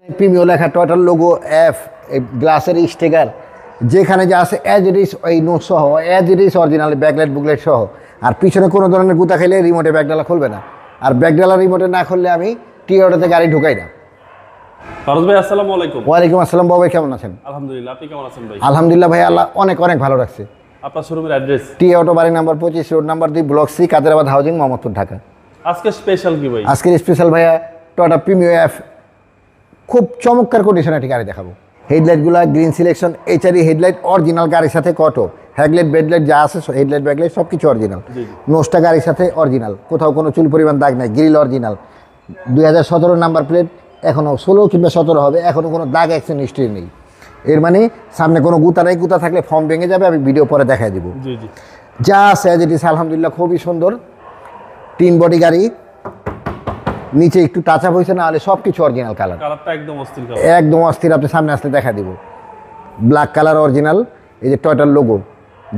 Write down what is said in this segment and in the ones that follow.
Premio লেখা টয়টার logo F গ্লাসের স্টিকার যেখানে যা আছে অ্যাজ ইট ইজ ওই নোট সহ as it is original backlight বুকলাইট সহ। আর পিছনে কোনো ধরনের গুতা খেলে রিমোটে ব্যাকডালা খুলবে না, আর ব্যাকডালা রিমোটে না খুললে আমি টিঅটোতে গাড়ি ঢুকাই না। ফারুজ ভাই আসসালামু আলাইকুম। ওয়ালাইকুম আসসালাম বাবা, কেমন আছেন? আলহামদুলিল্লাহ, আপনি কেমন আছেন ভাই? আলহামদুলিল্লাহ ভাই, আল্লাহ অনেক অনেক ভালো রাখছে। আপনার শোরুমের অ্যাড্রেস? টিঅটো বাড়ি number 25, road number 2, block C, Kaderabad housing, Mohammadpur, Dhaka. আজকে স্পেশাল কি ভাই? আজকের স্পেশাল ভাইয়া টয়টা প্রিমিও এফ, খুব চমৎকার কন্ডিশনে একটি গাড়ি দেখাবো। হেডলাইটগুলো green selection, HRE headlight original গাড়ির সাথে কটো, হেডলাইট বেডলাইট যা আছে হেডলাইট ব্যাকলাইট সব কিছু অরিজিনাল। নোজটা গাড়ির সাথে অরিজিনাল, কোথাও কোনো চুল পরিমাণ দাগ নাই, গ্রিল অরিজিনাল। 2017 নাম্বার প্লেট, এখনও 16 কিংবা 17 হবে, এখনও কোনো দাগ অ্যাক্সিডেন্ট হিস্ট্রি নেই। এর মানে সামনে কোনো গুতা নেই, গুতা থাকলে ফর্ম ভেঙে যাবে, আমি ভিডিও পরে দেখাই দিব। যা আছে অ্যাজ ইট ইজ আলহামদুলিল্লাহ, খুবই সুন্দর। 3 বডি গাড়ি, নিচে একটু টাচ আপ হয়েছে, না হলে সব কিছু অরিজিনাল কালার। কালারটা একদম অস্থির কালার, একদম অস্থির। আপনি সামনে আসলে দেখা দিব, ব্ল্যাক কালার অরিজিনাল। এই যে টয়টার লোগো,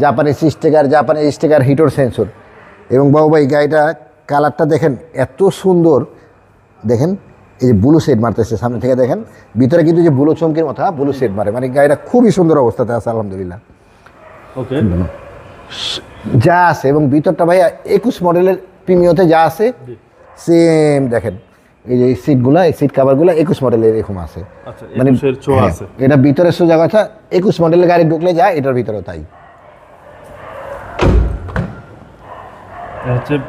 জাপানিজ স্টিকার, হিটর সেন্সর। এবং বাবু ভাই গাড়িটা কালারটা দেখেন এত সুন্দর, দেখেন এই যে ব্লু শেড মারতেছে সামনে থেকে, দেখেন ভিতরে কিন্তু যে ব্লু চমকির মতো ব্লু শেড মারে, মানে গাড়িটা খুবই সুন্দর অবস্থাতে আছে আলহামদুলিল্লাহ। ওকে, যা আছে এবং ভিতরটা ভাইয়া 21 মডেলের প্রিমিওতে যা আছে সেম দেখেন। এই যে সিটগুলা, এই সিট কাভারগুলো 21 মডেলের এরকম আছে, মানে এটা ভিতরে সোজা কথা 21 মডেলের গাড়ি ঢুকলে যায়, এটার ভিতরে তাই।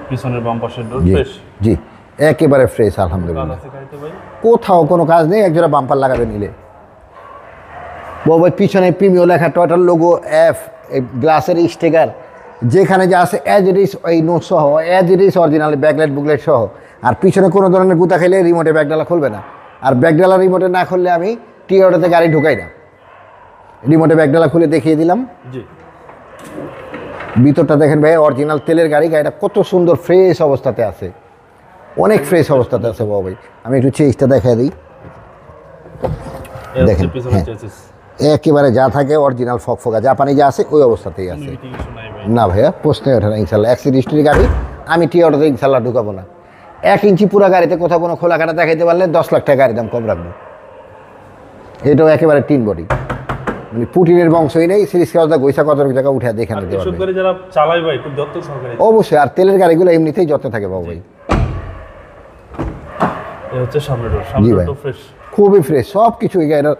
পিছনের বাম্পার শেড ফ্রেশ, জি একেবারে ফ্রেশ আলহামদুলিল্লাহ, কোথাও কোনো কাজ নেই। একজোড়া বাম্পার লাগাবে নিলে। বাবা পিছনে প্রিমিও লেখা টয়টার লোগো এফ গ্লাসের স্টিকার যেখানে যা আছে অ্যাজ ইট ইজ ওই নোট সহ as it is original backlight বুকলাইট সহ। আর পিছনে কোনো ধরনের গুতা খেলে রিমোটে ব্যাকডালা খুলবে না, আর ব্যাকডালা রিমোটে না খুললে আমি টিঅটোতে গাড়ি ঢুকাই না। রিমোটে ব্যাকডালা খুলে দেখিয়ে দিলাম। ভিতরটা দেখেন ভাই, অরিজিনাল তেলের গাড়ি, গাড়িটা কত সুন্দর ফ্রেশ অবস্থাতে আছে, অনেক ফ্রেশ অবস্থাতে আছে বাবা ভাই। আমি একটু চেষ্টা দেখাই দিই, দেখেন একেবারে যা থাকে অরিজিনাল ফকফকা জাপানি যা আছে ওই অবস্থাতেই আছে। না ভাইয়া প্রশ্নই ওঠে না ইনশাল্লাহ। অ্যাক্সিডেন্ট হিস্ট্রি গাড়ি, আমি টিঅটোতে ইনশাল্লাহ ঢুকাবো না। 1 ইঞ্চি পুরো গাড়িতে কোথাও কোনো খোলা কাটা দেখাইতে পারলে 10 লাখ টাকা গাড়ির দাম কম রাখবো। এটাও একেবারে 3 বডি, মানে পুটিনের বংশই নেই। সিরিজ কাগজটা গৈসা কত টাকা উঠে দেখে নিতে পারবে অবশ্যই। আর তেলের গাড়িগুলো এমনিতেই যত্ন থাকে বাবু ভাই। জি ভাই খুবই ফ্রেশ সব কিছু। এই গাড়িটার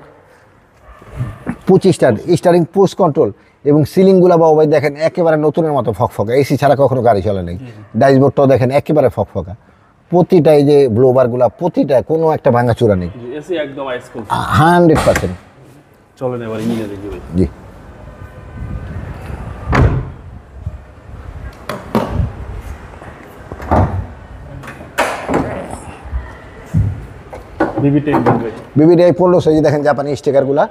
25 স্টারিং পোস্ট কন্ট্রোল এবং সিলিংগুলো বাবু ভাই দেখেন একেবারে নতুনের মতো ফকফকা। এসি ছাড়া কখনো গাড়ি চলে নেই। ড্যাশবোর্ডটাও দেখেন একেবারে ফকফকা, প্রতিটা এই যে ব্লোবারগুলো প্রতিটা কোনো একটা ভাঙা চূড়া নেই, 100%। চলেন এবার ইঞ্জিনে দেখি ভাই। জি বিবিটাই 15 সাইজ দেখেন জাপানি স্টিকারগুলা।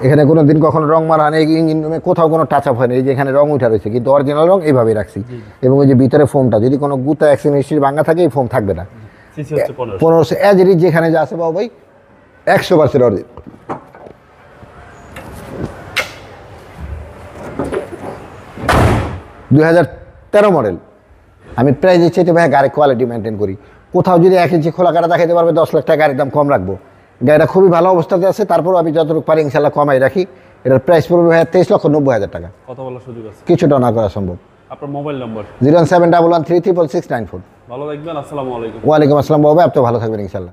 এখানে কোনো দিন কখনো রং মারা হয় না, ইঞ্জিন রুমে কোথাও কোনো টাচ আপ হয় না। এই যে এখানে রং উঠা রয়েছে কিন্তু অরিজিনাল রং এইভাবেই রাখছি। এবং ওই যে ভিতরে ফোমটা যদি কোনো গুতা অ্যাক্সিডেন্ট হিস্ট্রি ভাঙা থাকে এই ফোম থাকবে না। 1500 অ্যাজ ইট ইজ যেখানে যা আছে বাবু ভাই 100% অরিজিনাল। 2013 মডেল। আমি প্রাইজের চেয়ে ভাই গাড়ির কোয়ালিটি মেনটেন করি। কোথাও যদি 1 ইঞ্চি খোলা কাটা দেখাতে পারবে 10 লাখ টাকা গাড়ির দাম কম রাখবো। গাড়িটা খুবই ভালো অবস্থাতে আছে, তারপর আমি যতটুকু পারি ইনশাল্লাহ কমাই রাখি। এটার প্রাইস পড়বে ভাই 23,90,000 টাকা। কথা বলার সুযোগ আছে, কিছুটা না করা সম্ভব। আপনার মোবাইল নাম্বার? 01711366694। ভালো থাকবেন, আসসালামু আলাইকুম। ওয়ালাইকুম আসসালাম বাবা, আপনি ভালো থাকবেন ইনশাল্লাহ।